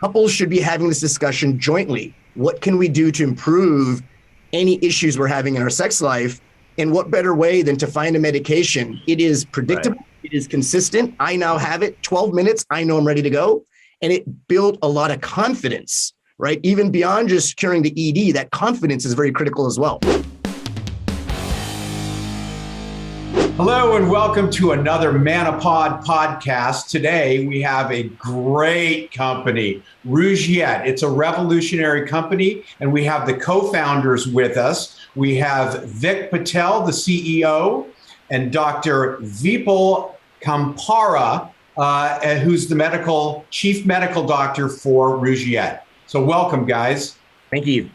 Couples should be having this discussion jointly. What can we do to improve any issues we're having in our sex life? And what better way than to find a medication? It is predictable. Right. It is consistent. I now have it 12 minutes. I know I'm ready to go. And it built a lot of confidence, right? Even beyond just curing the ED, that confidence is very critical as well. Hello and welcome to another Manipod podcast. Today we have a great company, Rugiet. It's a revolutionary company, and we have the co-founders with us. We have Patel, the CEO, and Dr. Vipul Khanpara, who's the chief medical doctor for Rugiet. So welcome, guys. Thank you.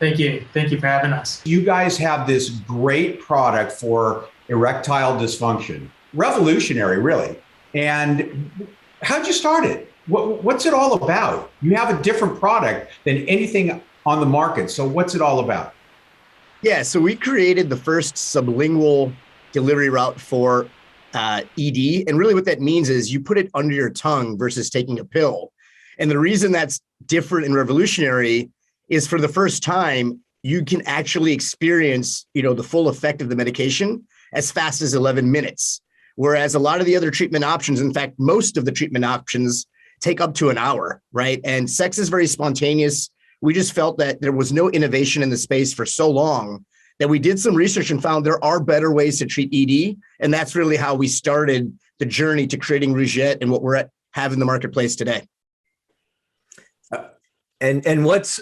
Thank you. Thank you for having us. You guys have this great product for erectile dysfunction. Revolutionary, really. And how'd you start it? What's it all about? You have a different product than anything on the market. So what's it all about? Yeah, so we created the first sublingual delivery route for ED. And really what that means is you put it under your tongue versus taking a pill. And the reason that's different and revolutionary is for the first time, you can actually experience, the full effect of the medication as fast as 11 minutes. Whereas a lot of the other treatment options, in fact, most of the treatment options take up to an hour, right? And sex is very spontaneous. We just felt that there was no innovation in the space for so long that we did some research and found there are better ways to treat ED. And that's really how we started the journey to creating Rugiet and what we're have in the marketplace today. And what's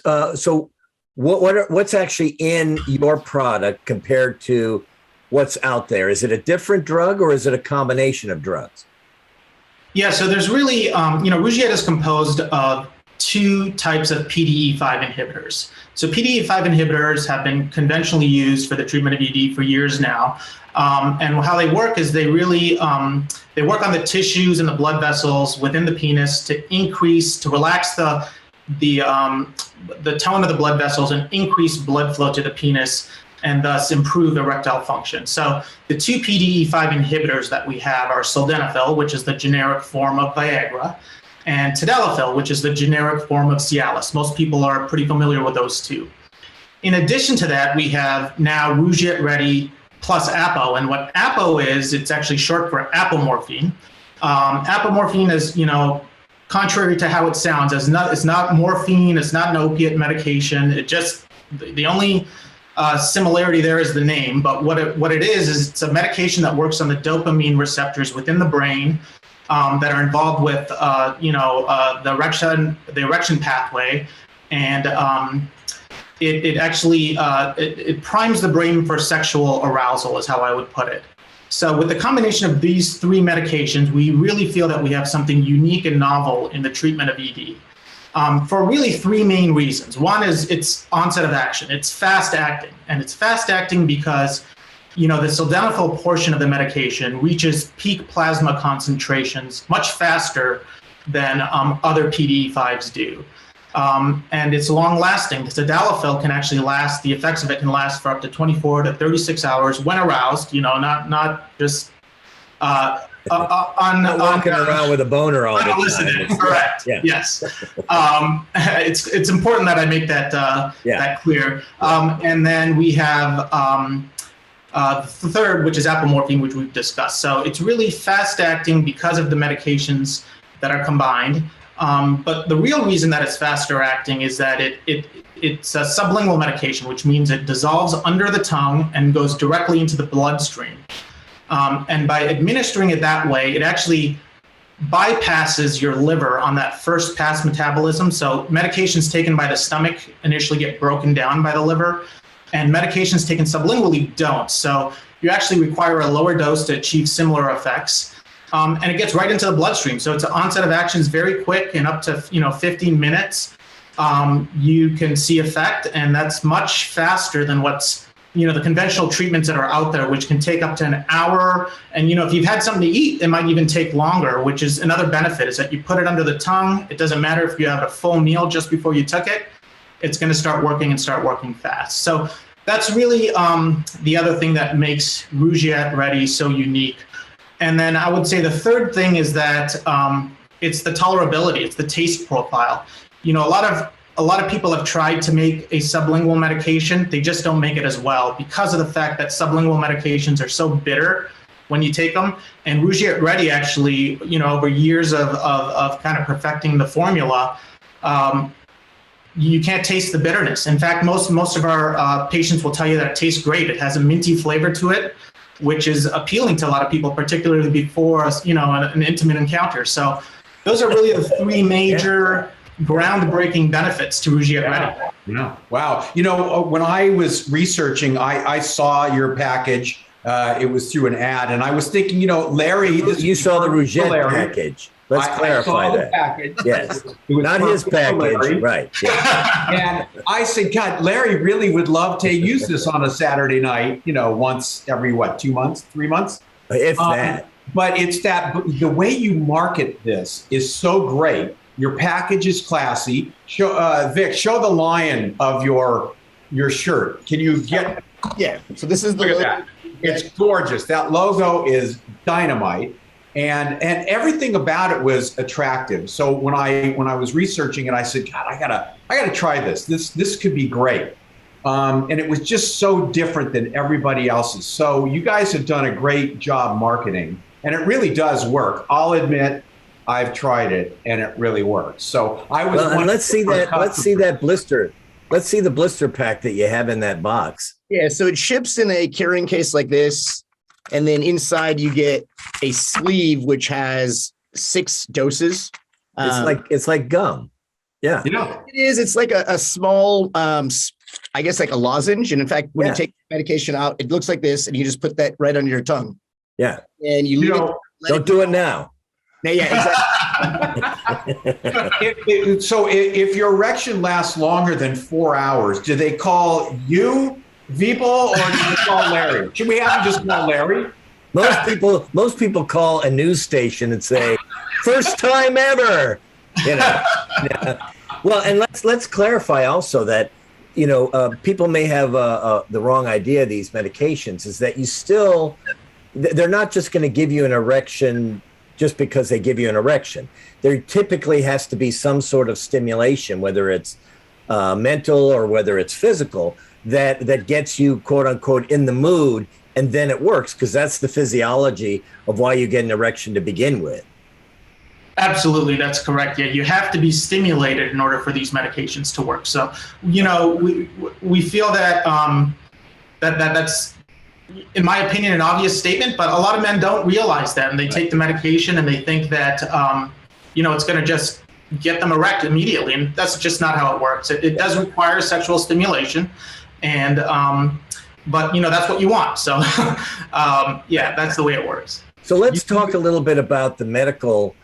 actually in your product compared to what's out there? Is it a different drug or is it a combination of drugs? Yeah, so there's really, Rugiet is composed of two types of PDE5 inhibitors. So PDE5 inhibitors have been conventionally used for the treatment of ED for years now. And how they work is they really, they work on the tissues and the blood vessels within the penis to relax the tone of the blood vessels and increase blood flow to the penis, and thus improve erectile function. So the two PDE5 inhibitors that we have are sildenafil, which is the generic form of Viagra, and tadalafil, which is the generic form of Cialis. Most people are pretty familiar with those two. In addition to that, we have now Rugiet Ready plus Apo. And what Apo is, it's actually short for apomorphine. Apomorphine is, contrary to how it sounds, it's not morphine, it's not an opiate medication. The only similarity there is the name, but what it is it's a medication that works on the dopamine receptors within the brain that are involved with the erection pathway, and it actually primes the brain for sexual arousal, is how I would put it. So with the combination of these three medications, we really feel that we have something unique and novel in the treatment of ED. For really three main reasons. One is its onset of action. It's fast acting, and it's fast acting because, the sildenafil portion of the medication reaches peak plasma concentrations much faster than other PDE5s do. And it's long lasting. The tadalafil can actually the effects of it can last for up to 24 to 36 hours when aroused, not just walking around with a boner all the time. Correct. Yeah. Yes. It's important that I make that clear. And then we have the third, which is apomorphine, which we've discussed. So it's really fast acting because of the medications that are combined. But the real reason that it's faster acting is that it's a sublingual medication, which means it dissolves under the tongue and goes directly into the bloodstream. And by administering it that way, it actually bypasses your liver on that first pass metabolism. So medications taken by the stomach initially get broken down by the liver, and medications taken sublingually don't. So you actually require a lower dose to achieve similar effects. And it gets right into the bloodstream. So its onset of action is very quick, and up to 15 minutes, you can see effect, and that's much faster than what's the conventional treatments that are out there, which can take up to an hour. And, if you've had something to eat, it might even take longer, which is another benefit, is that you put it under the tongue. It doesn't matter if you have a full meal just before you took it, it's going to start working fast. So that's really the other thing that makes Rugiet Ready so unique. And then I would say the third thing is that it's the tolerability, it's the taste profile. You know, a lot of people have tried to make a sublingual medication. They just don't make it as well because of the fact that sublingual medications are so bitter when you take them. And Rugiet Ready actually, you know, over years of kind of perfecting the formula, you can't taste the bitterness. In fact, most of our patients will tell you that it tastes great. It has a minty flavor to it, which is appealing to a lot of people, particularly before, you know, an intimate encounter. So those are really the three major groundbreaking benefits to Rugiet Ready. Yeah. Wow. You know, when I was researching, I saw your package. It was through an ad, and I was thinking, you know, Larry. You saw the Rugiet package. Let's clarify that. Package. Yes, not his package, right? Yeah. And I said, God, Larry really would love to use this on a Saturday night. You know, once every 2 months, 3 months, if that. But it's that the way you market this is so great. Your package is classy. Vic, show the lion of your shirt. Can you get? Yeah. So this is the look at that. It's gorgeous. That logo is dynamite, and everything about it was attractive. So when I was researching it, I said, God, I gotta try this. This could be great. And it was just so different than everybody else's. So you guys have done a great job marketing, and it really does work. I'll admit, I've tried it, and it really works. So I was. Well, and let's see that blister. Let's see the blister pack that you have in that box. Yeah, so it ships in a carrying case like this, and then inside you get a sleeve which has 6 doses. It's like gum. Yeah. You know, it is. It's like a small, I guess, like a lozenge. And in fact, when you take the medication out, it looks like this, and you just put that right under your tongue. Yeah. And you leave it. Don't do it now. Yeah, exactly. So if your erection lasts longer than 4 hours, do they call you Vipul, or do they call Larry? Should we have them just call Larry? Most people call a news station and say, "First time ever." You know. Yeah. Well, and let's clarify also that, you know, people may have the wrong idea of these medications. Is that they're not just going to give you an erection just because they give you an erection. There typically has to be some sort of stimulation, whether it's mental or whether it's physical, that gets you, quote unquote, in the mood, and then it works, because that's the physiology of why you get an erection to begin with. Absolutely, that's correct. Yeah, you have to be stimulated in order for these medications to work. So, you know, we feel that that's, in my opinion, an obvious statement, but a lot of men don't realize that, and they take the medication and they think that, you know, it's going to just get them erect immediately, and that's just not how it works. It does require sexual stimulation, and but you know, that's what you want. So, yeah, that's the way it works. So let's talk a little bit about the medical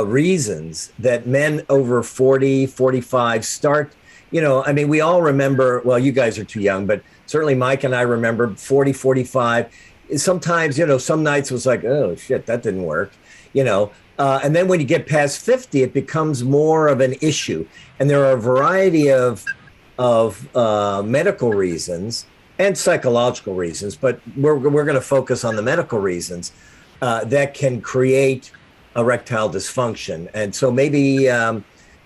reasons that men over 40, 45 start. You know, I mean, we all remember, well, you guys are too young, but certainly Mike and I remember 40, 45. Sometimes, you know, some nights it was like, oh, shit, that didn't work, you know. And then when you get past 50, it becomes more of an issue. And there are a variety of medical reasons and psychological reasons, but we're going to focus on the medical reasons that can create erectile dysfunction. And so maybe,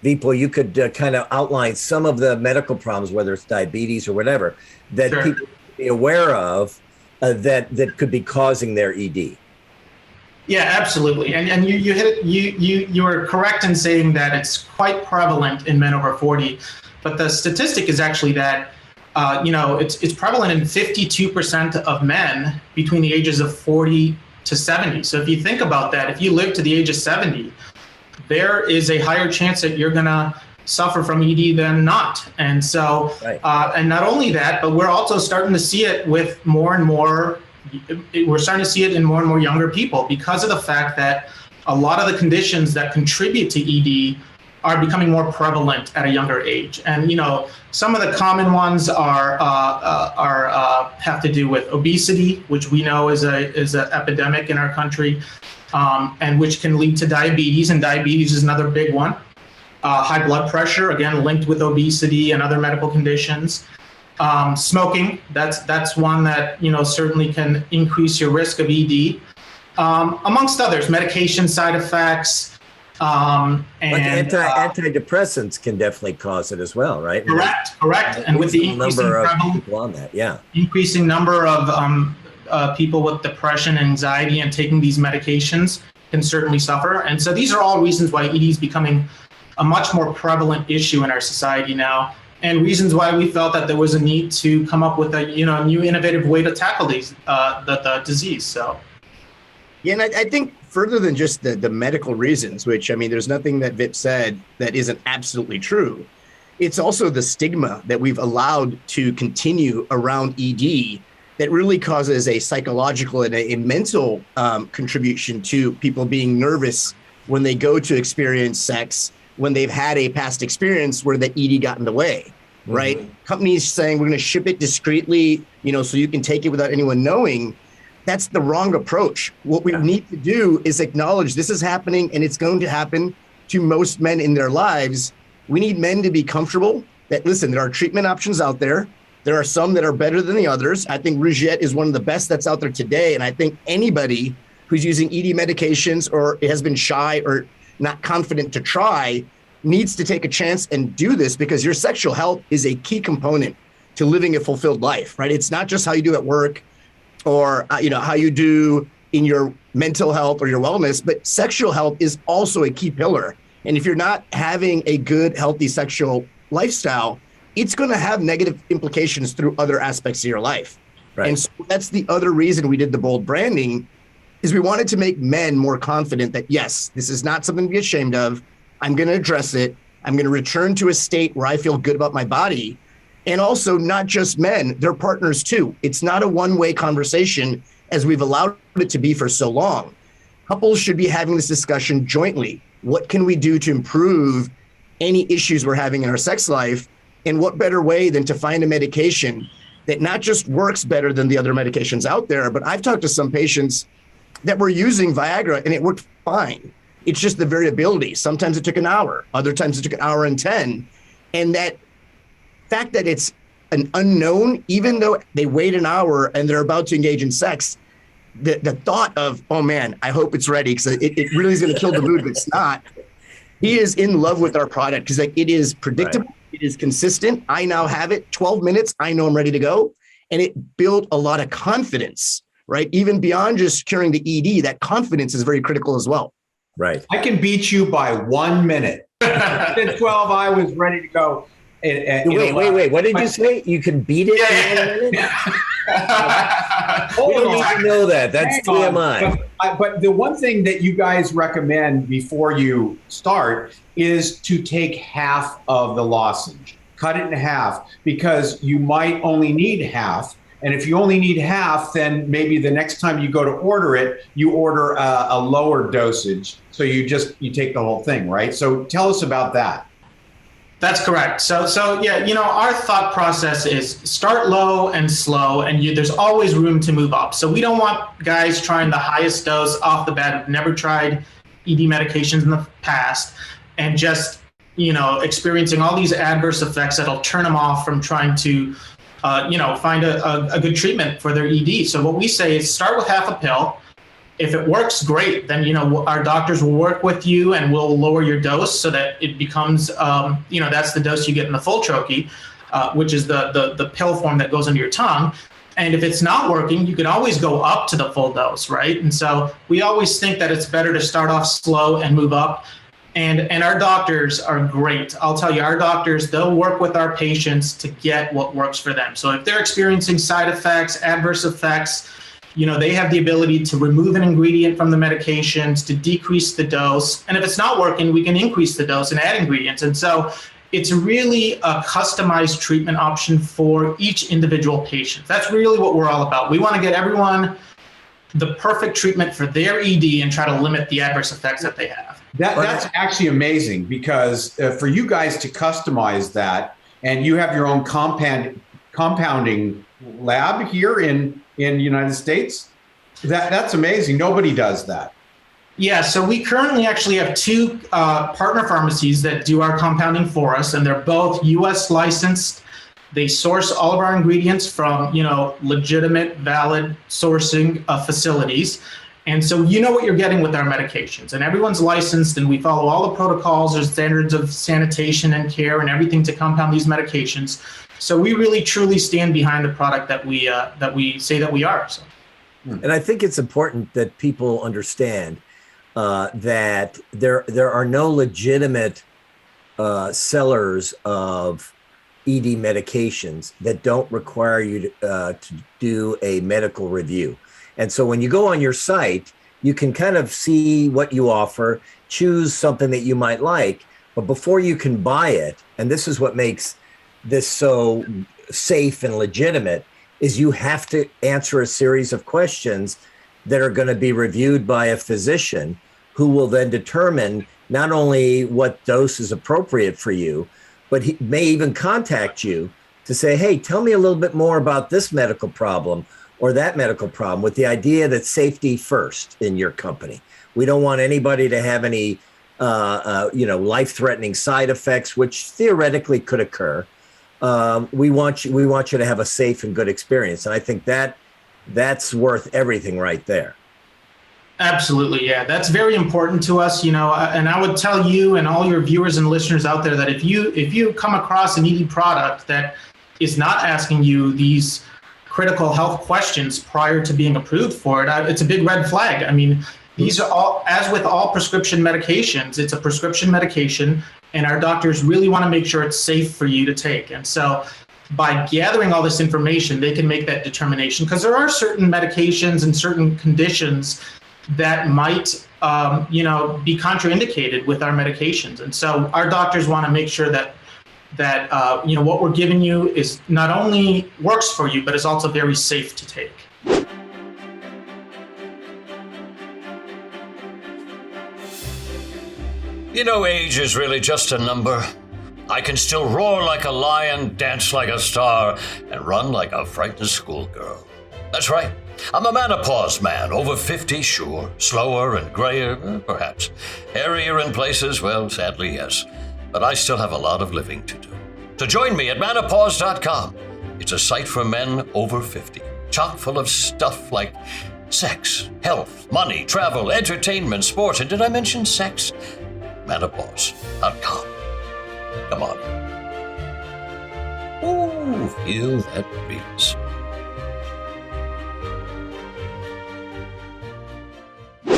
Vipul, you could kind of outline some of the medical problems, whether it's diabetes or whatever, that Sure. people should be aware of that could be causing their ED. Yeah, absolutely. And you hit it. You were correct in saying that it's quite prevalent in men over 40, but the statistic is actually that you know, it's prevalent in 52% of men between the ages of 40 to 70. So if you think about that, if you live to the age of 70, there is a higher chance that you're going to suffer from ED than not. And so, Right. And not only that, but we're also starting to see it with more and more, we're starting to see it in more and more younger people, because of the fact that a lot of the conditions that contribute to ED are becoming more prevalent at a younger age. And, you know, some of the common ones are have to do with obesity, which we know is an epidemic in our country, and which can lead to diabetes, and diabetes is another big one. High blood pressure, again, linked with obesity and other medical conditions. Smoking, that's one that, you know, certainly can increase your risk of ED, amongst others. Medication side effects, Antidepressants can definitely cause it as well, right? Correct. And with the number of people on that, increasing number of people with depression, anxiety, and taking these medications can certainly suffer. And so these are all reasons why ED is becoming a much more prevalent issue in our society now, and reasons why we felt that there was a need to come up with a new innovative way to tackle the disease. So. Yeah, and I think further than just the medical reasons, which, I mean, there's nothing that Vip said that isn't absolutely true. It's also the stigma that we've allowed to continue around ED that really causes a psychological and a mental contribution to people being nervous when they go to experience sex, when they've had a past experience where the ED got in the way, right? Mm-hmm. Companies saying we're going to ship it discreetly, so you can take it without anyone knowing. That's the wrong approach. What we need to do is acknowledge this is happening, and it's going to happen to most men in their lives. We need men to be comfortable that, listen, there are treatment options out there. There are some that are better than the others. I think Rugiet is one of the best that's out there today. And I think anybody who's using ED medications or has been shy or not confident to try needs to take a chance and do this, because your sexual health is a key component to living a fulfilled life, right? It's not just how you do at work or how you do in your mental health or your wellness, but sexual health is also a key pillar. And if you're not having a good, healthy sexual lifestyle, it's going to have negative implications through other aspects of your life. Right. And so that's the other reason we did the bold branding, is we wanted to make men more confident that, yes, this is not something to be ashamed of. I'm going to address it. I'm going to return to a state where I feel good about my body. And also not just men, their partners too. It's not a one-way conversation as we've allowed it to be for so long. Couples should be having this discussion jointly. What can we do to improve any issues we're having in our sex life? And what better way than to find a medication that not just works better than the other medications out there, but I've talked to some patients that were using Viagra and it worked fine. It's just the variability. Sometimes it took an hour, other times it took an hour and 10. And that fact that it's an unknown, even though they wait an hour and they're about to engage in sex, the thought of, oh man, I hope it's ready, because it really is going to kill the mood, but it's not. He is in love with our product because it is predictable. Right. It is consistent. I now have it 12 minutes. I know I'm ready to go. And it built a lot of confidence, right? Even beyond just curing the ED, that confidence is very critical as well. Right. I can beat you by 1 minute. At 12, I was ready to go. Wait. What did you say? You can beat it in 1 minute? We don't need to know that. That's TMI. But the one thing that you guys recommend before you start is to take half of the lozenge. Cut it in half, because you might only need half. And if you only need half, then maybe the next time you go to order it, you order a lower dosage. So you take the whole thing, right? So tell us about that. That's correct. So yeah, our thought process is start low and slow, and there's always room to move up. So we don't want guys trying the highest dose off the bat who've never tried ED medications in the past and just, experiencing all these adverse effects that'll turn them off from trying to, find a good treatment for their ED. So what we say is start with half a pill. If it works, great. Then, our doctors will work with you and we'll lower your dose so that it becomes, that's the dose you get in the full troche, which is the pill form that goes under your tongue. And if it's not working, you can always go up to the full dose, right? And so we always think that it's better to start off slow and move up. And our doctors are great. I'll tell you, our doctors, they'll work with our patients to get what works for them. So if they're experiencing side effects, adverse effects, they have the ability to remove an ingredient from the medications, to decrease the dose. And if it's not working, we can increase the dose and add ingredients. And so it's really a customized treatment option for each individual patient. That's really what we're all about. We want to get everyone the perfect treatment for their ED and try to limit the adverse effects that they have. That's actually amazing, because for you guys to customize that, and you have your own compounding lab here in the United States, that's amazing. Nobody does that. Yeah, so we currently actually have two partner pharmacies that do our compounding for us, and they're both U.S. licensed. They source all of our ingredients from, legitimate, valid sourcing facilities. And so you know what you're getting with our medications, and everyone's licensed, and we follow all the protocols or standards of sanitation and care and everything to compound these medications. So we really truly stand behind the product that we say that we are. So. And I think it's important that people understand that there are no legitimate sellers of ED medications that don't require you to do a medical review. And so when you go on your site, you can kind of see what you offer, choose something that you might like, but before you can buy it, and this is what makes this so safe and legitimate, is you have to answer a series of questions that are going to be reviewed by a physician who will then determine not only what dose is appropriate for you, but he may even contact you to say, hey, tell me a little bit more about this medical problem or that medical problem, with the idea that safety first in your company. We don't want anybody to have any, life-threatening side effects, which theoretically could occur. We want you to have a safe and good experience, and I think that's worth everything right there. Absolutely, yeah, that's very important to us. And I would tell you and all your viewers and listeners out there that if you come across an ED product that is not asking you these critical health questions prior to being approved for it, it's a big red flag. I mean, these are all, as with all prescription medications, it's a prescription medication, and our doctors really want to make sure it's safe for you to take. And so by gathering all this information, they can make that determination, because there are certain medications and certain conditions that might be contraindicated with our medications. And so our doctors want to make sure that what we're giving you is not only works for you, but is also very safe to take. Age is really just a number. I can still roar like a lion, dance like a star, and run like a frightened schoolgirl. That's right. I'm a menopause man, over 50, sure. Slower and grayer, perhaps. Hairier in places, well, sadly, yes. But I still have a lot of living to do. So join me at menopause.com. It's a site for men over 50, chock full of stuff like sex, health, money, travel, entertainment, sports, and did I mention sex? Menopause.com. Come on. Ooh, feel that breeze.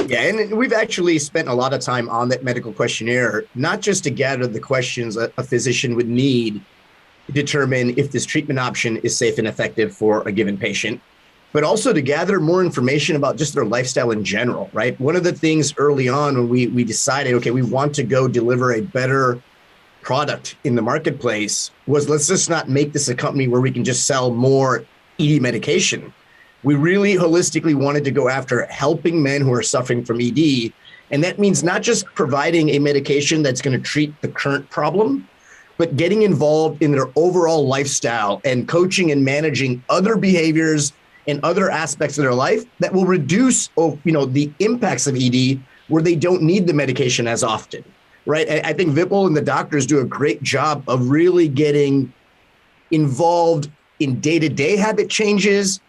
Yeah, and we've actually spent a lot of time on that medical questionnaire, not just to gather the questions a physician would need to determine if this treatment option is safe and effective for a given patient, but also to gather more information about just their lifestyle in general, right? One of the things early on when we decided, okay, we want to go deliver a better product in the marketplace was, let's just not make this a company where we can just sell more ED medication. We really holistically wanted to go after helping men who are suffering from ED. And that means not just providing a medication that's going to treat the current problem, but getting involved in their overall lifestyle and coaching and managing other behaviors and other aspects of their life that will reduce, the impacts of ED where they don't need the medication as often, right? I think Vipul and the doctors do a great job of really getting involved in day-to-day habit changes,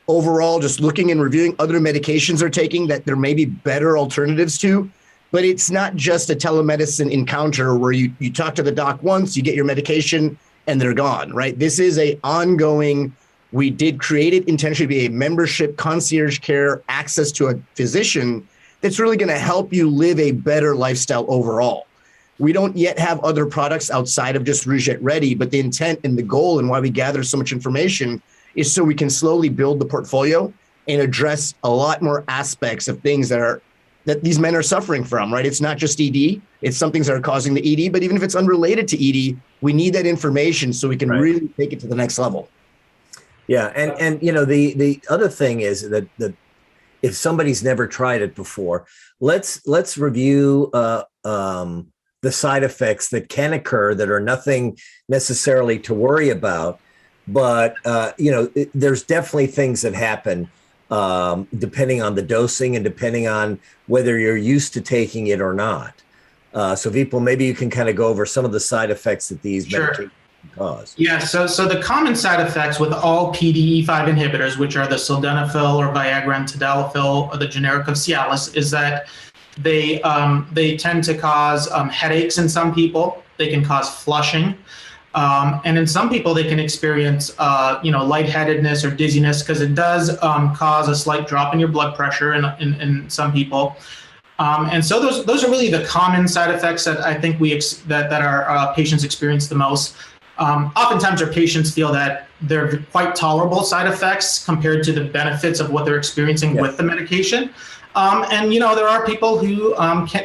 overall, just looking and reviewing other medications they're taking that there may be better alternatives to. But it's not just a telemedicine encounter where you talk to the doc once, you get your medication, and they're gone, right? This is a ongoing, we did create it intentionally to be a membership, concierge care, access to a physician that's really going to help you live a better lifestyle overall. We don't yet have other products outside of just Rugiet Ready, but the intent and the goal and why we gather so much information is so we can slowly build the portfolio and address a lot more aspects of things that these men are suffering from, right? It's not just ED, it's some things that are causing the ED, but even if it's unrelated to ED, we need that information so we can really take it to the next level. Yeah, and the other thing is that if somebody's never tried it before, let's review the side effects that can occur that are nothing necessarily to worry about. But, there's definitely things that happen depending on the dosing and depending on whether you're used to taking it or not. So Vipul, maybe you can kind of go over some of the side effects that these medications cause? Yeah, so the common side effects with all PDE5 inhibitors, which are the sildenafil or Viagra and tadalafil, or the generic of Cialis, is that they tend to cause headaches in some people. They can cause flushing. And in some people, they can experience, lightheadedness or dizziness, because it does cause a slight drop in your blood pressure in some people. And so those are really the common side effects that I think that our patients experience the most. Oftentimes, our patients feel that they're quite tolerable side effects compared to the benefits of what they're experiencing with the medication. And there are people who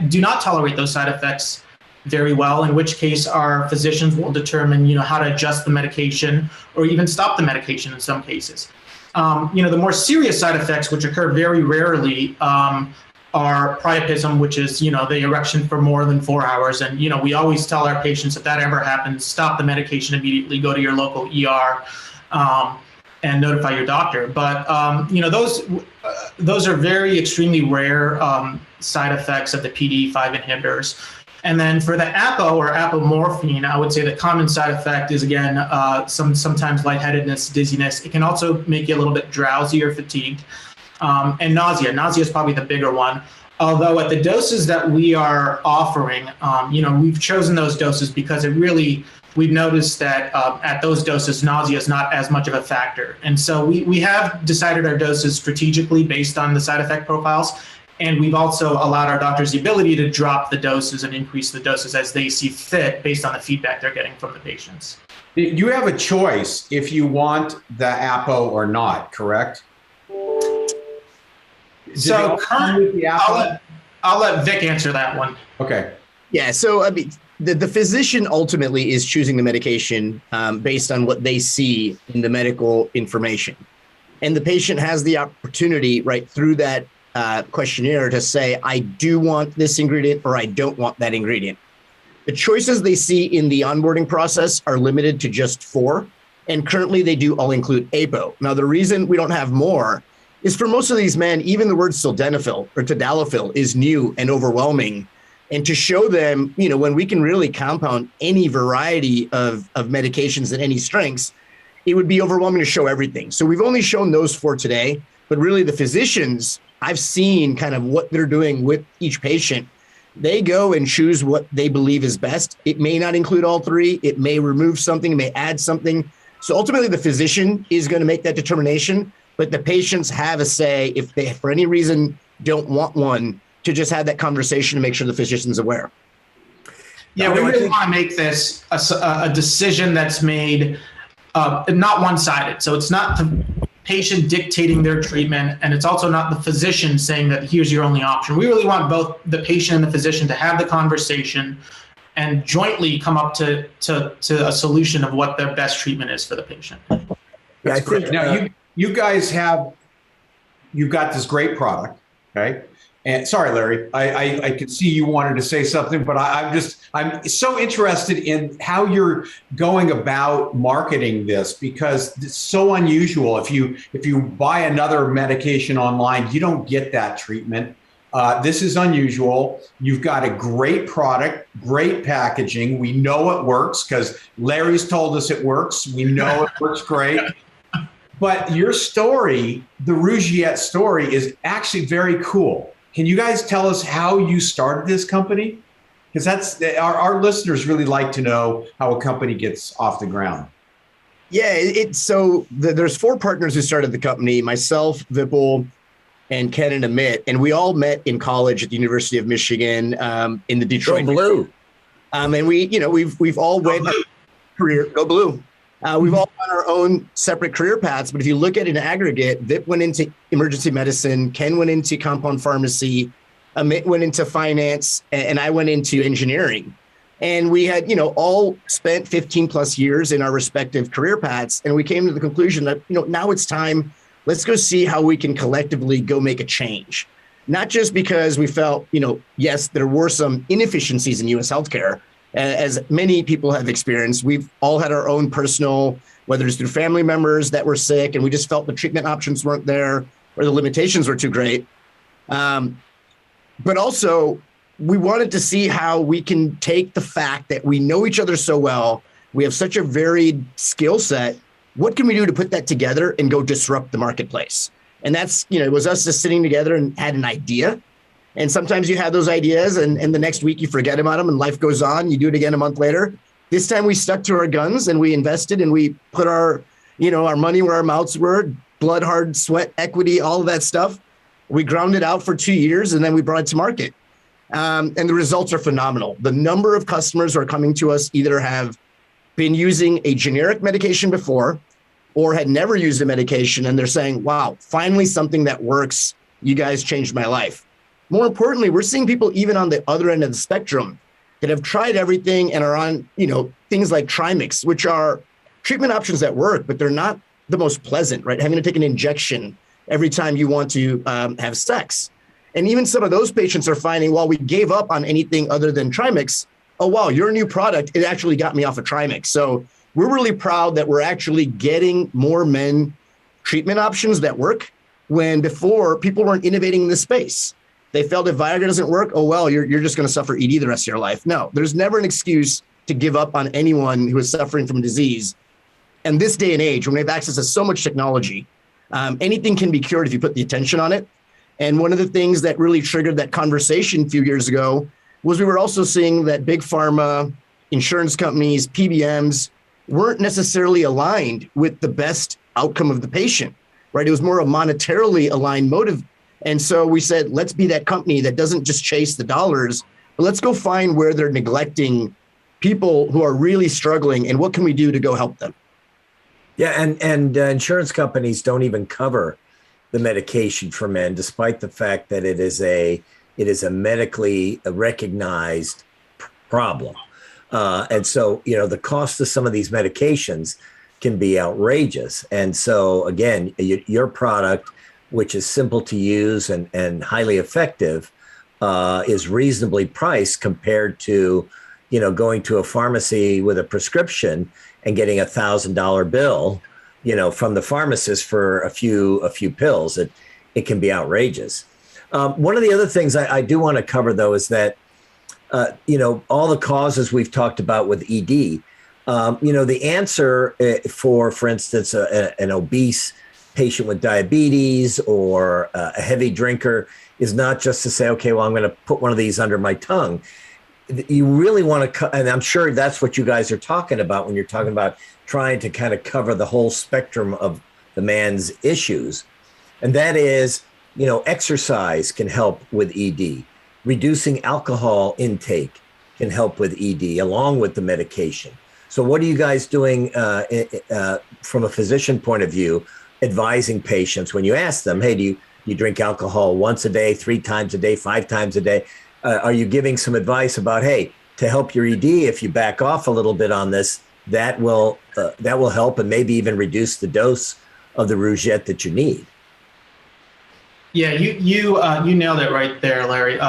do not tolerate those side effects very well, in which case our physicians will determine, how to adjust the medication or even stop the medication in some cases. The more serious side effects, which occur very rarely, are priapism, which is, the erection for more than 4 hours. And, we always tell our patients, if that ever happens, stop the medication immediately, go to your local ER and notify your doctor. But, those are very extremely rare side effects of the PDE5 inhibitors. And then for the apo or apomorphine, I would say the common side effect is, again, sometimes lightheadedness, dizziness. It can also make you a little bit drowsy or fatigued. And nausea. Nausea is probably the bigger one. Although at the doses that we are offering, we've chosen those doses because we've noticed that at those doses, nausea is not as much of a factor. And so we have decided our doses strategically based on the side effect profiles. And we've also allowed our doctors the ability to drop the doses and increase the doses as they see fit based on the feedback they're getting from the patients. You have a choice if you want the apo or not, correct? So I'll let Vic answer that one. Okay. Yeah. So the physician ultimately is choosing the medication based on what they see in the medical information, and the patient has the opportunity right through that questionnaire to say, I do want this ingredient or I don't want that ingredient. The choices they see in the onboarding process are limited to just 4, and currently they do all include APO. Now, the reason we don't have more is for most of these men, even the word sildenafil or tadalafil is new and overwhelming. And to show them, when we can really compound any variety of medications at any strengths, it would be overwhelming to show everything. So we've only shown those 4 today, but really the physicians, I've seen kind of what they're doing with each patient. They go and choose what they believe is best. It may not include all 3. It may remove something, it may add something. So ultimately the physician is going to make that determination. But the patients have a say if they, for any reason, don't want one, to just have that conversation to make sure the physician's aware. Yeah, we really want to make this a decision that's made not one-sided. So it's not the patient dictating their treatment, and it's also not the physician saying that here's your only option. We really want both the patient and the physician to have the conversation and jointly come up to a solution of what their best treatment is for the patient. Yeah, I think now you guys you've got this great product, okay? And sorry, Larry, I could see you wanted to say something, but I'm so interested in how you're going about marketing this, because it's so unusual. If you buy another medication online, you don't get that treatment. This is unusual. You've got a great product, great packaging. We know it works because Larry's told us it works. We know it works great. But your story, the Rugiet story, is actually very cool. Can you guys tell us how you started this company? Because that's our listeners really like to know how a company gets off the ground. Yeah, there's 4 partners who started the company: myself, Vipul, and Ken and Amit, and we all met in college at the University of Michigan in the Detroit. Go Blue. And we've all went career. Go Blue. We've all on our own separate career paths, but if you look at an aggregate, Vip went into emergency medicine, Ken went into compound pharmacy, Amit went into finance, and I went into engineering. And we had, all spent 15 plus years in our respective career paths. And we came to the conclusion that, now it's time, let's go see how we can collectively go make a change. Not just because we felt, yes, there were some inefficiencies in US healthcare, as many people have experienced. We've all had our own personal, whether it's through family members that were sick, and we just felt the treatment options weren't there or the limitations were too great. But also, we wanted to see how we can take the fact that we know each other so well, We have such a varied skill set. What can we do to put that together and go disrupt the marketplace? And that's, it was us just sitting together and had an idea. And sometimes you have those ideas and the next week you forget about them and life goes on. You do it again a month later. This time we stuck to our guns and we invested and we put our money where our mouths were, blood, hard, sweat, equity, all of that stuff. We ground it out for 2 years and then we brought it to market. And the results are phenomenal. The number of customers who are coming to us either have been using a generic medication before or had never used a medication. And they're saying, wow, finally something that works. You guys changed my life. More importantly, we're seeing people even on the other end of the spectrum that have tried everything and are on, things like Trimix, which are treatment options that work, but they're not the most pleasant, right? Having to take an injection every time you want to have sex. And even some of those patients are finding, while we gave up on anything other than Trimix, oh, wow, your new product, it actually got me off of Trimix. So we're really proud that we're actually getting more men treatment options that work when before people weren't innovating in this space. They felt if Viagra doesn't work, oh, well, you're just going to suffer ED the rest of your life. No, there's never an excuse to give up on anyone who is suffering from disease. And this day and age, when we have access to so much technology, anything can be cured if you put the attention on it. And one of the things that really triggered that conversation a few years ago was we were also seeing that big pharma, insurance companies, PBMs weren't necessarily aligned with the best outcome of the patient, right? It was more a monetarily aligned motive. And so we said, let's be that company that doesn't just chase the dollars, but let's go find where they're neglecting people who are really struggling and what can we do to go help them? Yeah, and insurance companies don't even cover the medication for men, despite the fact that it is a medically recognized problem. And so, the cost of some of these medications can be outrageous. And so, again, your product, which is simple to use and highly effective, is reasonably priced compared to, going to a pharmacy with a prescription and getting $1,000 bill, from the pharmacist for a few pills. It can be outrageous. One of the other things I do want to cover, though, is that, all the causes we've talked about with ED, the answer for instance, an obese patient with diabetes or a heavy drinker is not just to say, okay, well, I'm going to put one of these under my tongue. You really want to, and I'm sure that's what you guys are talking about when you're talking about trying to kind of cover the whole spectrum of the man's issues. And that is, exercise can help with ED. Reducing alcohol intake can help with ED along with the medication. So what are you guys doing from a physician point of view, advising patients when you ask them, hey, do you drink alcohol once a day, 3 times a day, 5 times a day? Are you giving some advice about, hey, to help your ED, if you back off a little bit on this, that will help and maybe even reduce the dose of the Rugiet that you need? Yeah, you nailed it right there, Larry.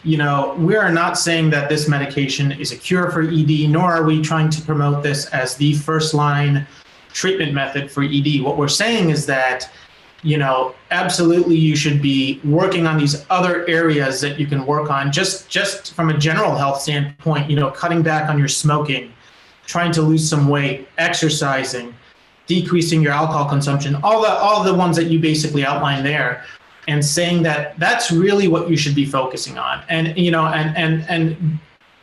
We are not saying that this medication is a cure for ED, nor are we trying to promote this as the first line treatment method for ED. What we're saying is that, absolutely you should be working on these other areas that you can work on just from a general health standpoint, cutting back on your smoking, trying to lose some weight, exercising, decreasing your alcohol consumption, all the ones that you basically outlined there, and saying that that's really what you should be focusing on. And, and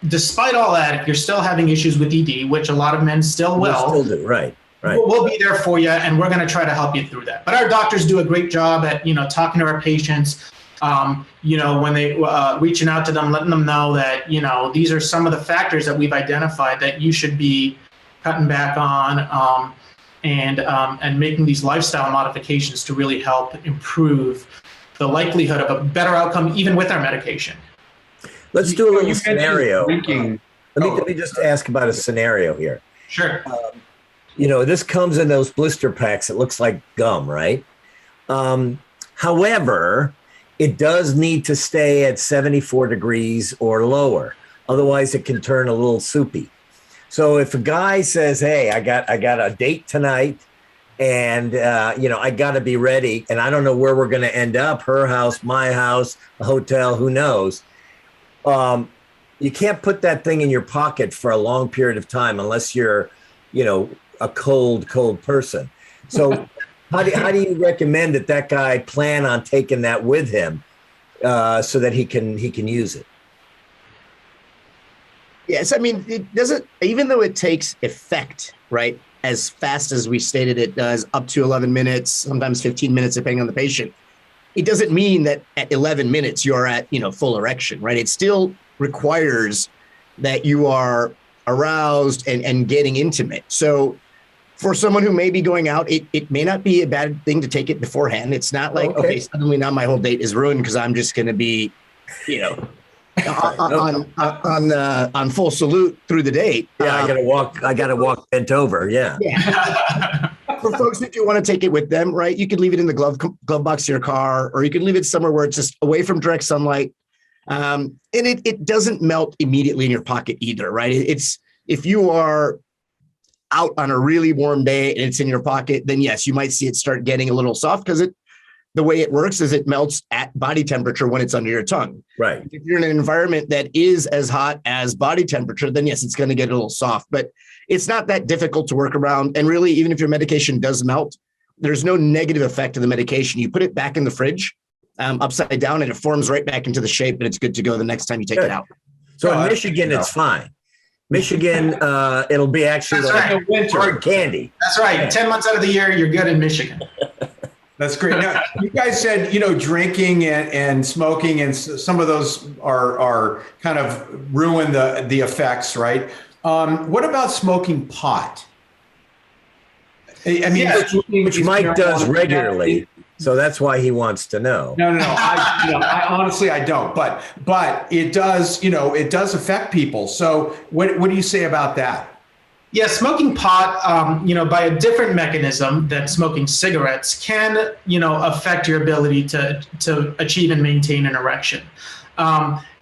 despite all that, if you're still having issues with ED, which a lot of men still will. Still do, right. Right. We'll be there for you, and we're going to try to help you through that. But our doctors do a great job at, talking to our patients, when they reaching out to them, letting them know that, these are some of the factors that we've identified that you should be cutting back on, and making these lifestyle modifications to really help improve the likelihood of a better outcome, even with our medication. Let's do a little scenario. Let me just ask about a scenario here. Sure. This comes in those blister packs. It looks like gum, right? However, it does need to stay at 74 degrees or lower. Otherwise, it can turn a little soupy. So if a guy says, hey, I got a date tonight and, I got to be ready and I don't know where we're going to end up, her house, my house, a hotel, who knows? you can't put that thing in your pocket for a long period of time unless you're, a cold person. So how do you recommend that guy plan on taking that with him so that he can use it? Yes, I mean, it doesn't, even though it takes effect, right, as fast as we stated it does, up to 11 minutes, sometimes 15 minutes, depending on the patient, it doesn't mean that at 11 minutes you're at, full erection, right? It still requires that you are aroused and getting intimate. So for someone who may be going out, it may not be a bad thing to take it beforehand. It's not like, okay, suddenly now my whole date is ruined because I'm just going to be, on full salute through the date. Yeah, I gotta walk bent over. Yeah. For folks that do want to take it with them, right? You could leave it in the glove box of your car, or you could leave it somewhere where it's just away from direct sunlight. And it doesn't melt immediately in your pocket either, right? It's, if you are out on a really warm day and it's in your pocket, then yes, you might see it start getting a little soft because the way it works is it melts at body temperature when it's under your tongue. Right. If you're in an environment that is as hot as body temperature, then yes, it's going to get a little soft, but it's not that difficult to work around. And really, even if your medication does melt, there's no negative effect to the medication. You put it back in the fridge, upside down, and it forms right back into the shape, and it's good to go the next time you take it out. So in Michigan, it's fine. Michigan, it'll be actually hard candy. That's right. 10 months out of the year, you're good in Michigan. That's great. Now, you guys said, drinking and smoking and some of those are kind of ruin the effects, right? What about smoking pot? I mean, which Mike does regularly. So that's why he wants to know. No. I honestly, I don't, but it does, it does affect people. So what do you say about that? Yeah, smoking pot, by a different mechanism than smoking cigarettes can, affect your ability to achieve and maintain an erection.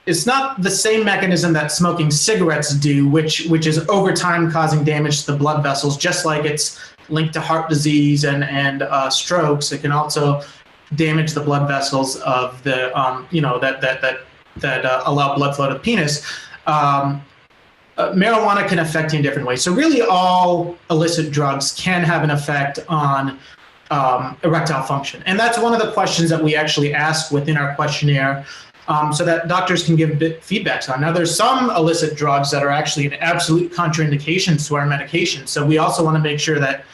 It's not the same mechanism that smoking cigarettes do, which is over time causing damage to the blood vessels, just like it's linked to heart disease and strokes. It can also damage the blood vessels of the, that allow blood flow to the penis. Marijuana can affect you in different ways. So really all illicit drugs can have an effect on erectile function. And that's one of the questions that we actually ask within our questionnaire so that doctors can give feedback on. Now, there's some illicit drugs that are actually an absolute contraindications to our medication. So we also want to make sure that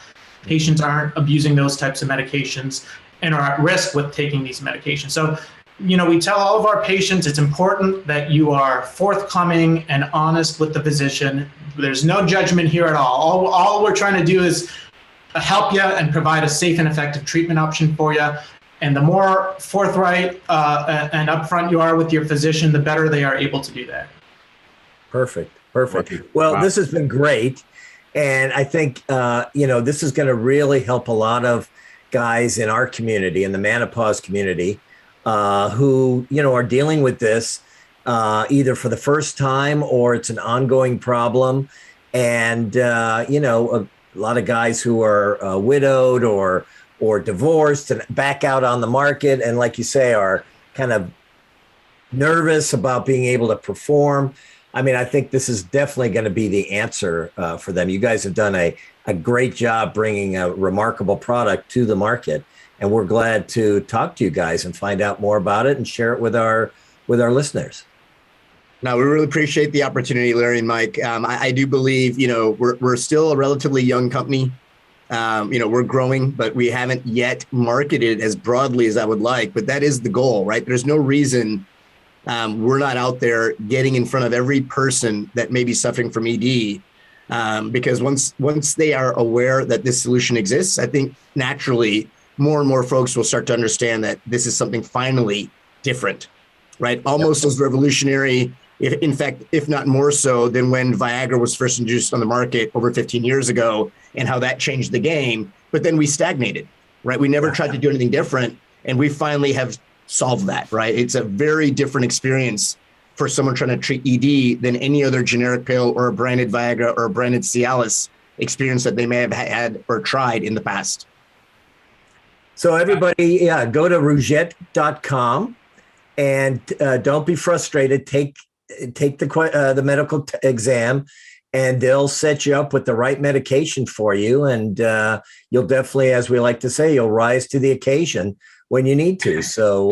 patients aren't abusing those types of medications and are at risk with taking these medications. So we tell all of our patients it's important that you are forthcoming and honest with the physician. There's no judgment here at all. All we're trying to do is help you and provide a safe and effective treatment option for you. And the more forthright and upfront you are with your physician, the better they are able to do that. Perfect. Well, This has been great. And I think, this is going to really help a lot of guys in our community, in the menopause community, who, are dealing with this either for the first time or it's an ongoing problem. And, a lot of guys who are widowed or divorced and back out on the market. And like you say, are kind of nervous about being able to perform. I mean, I think this is definitely going to be the answer for them. You guys have done a great job bringing a remarkable product to the market. And we're glad to talk to you guys and find out more about it and share it with our listeners. No, we really appreciate the opportunity, Larry and Mike. I do believe, we're still a relatively young company. We're growing, but we haven't yet marketed as broadly as I would like. But that is the goal, right? There's no reason we're not out there getting in front of every person that may be suffering from ED. Because once they are aware that this solution exists, I think naturally more and more folks will start to understand that this is something finally different, right? Almost as revolutionary, if not more so than when Viagra was first introduced on the market over 15 years ago and how that changed the game. But then we stagnated, right? We never tried to do anything different. And we finally have solved that, right? It's a very different experience for someone trying to treat ED than any other generic pill or a branded Viagra or a branded Cialis experience that they may have had or tried in the past. So everybody, go to rugiet.com and don't be frustrated. Take take the medical exam, and they'll set you up with the right medication for you. And you'll definitely, as we like to say, you'll rise to the occasion when you need to. So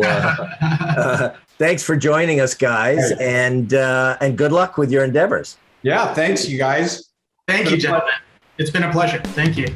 thanks for joining us, guys, and good luck with your endeavors. Yeah, thanks, you guys. Thank you, gentlemen. It's been a pleasure. Thank you.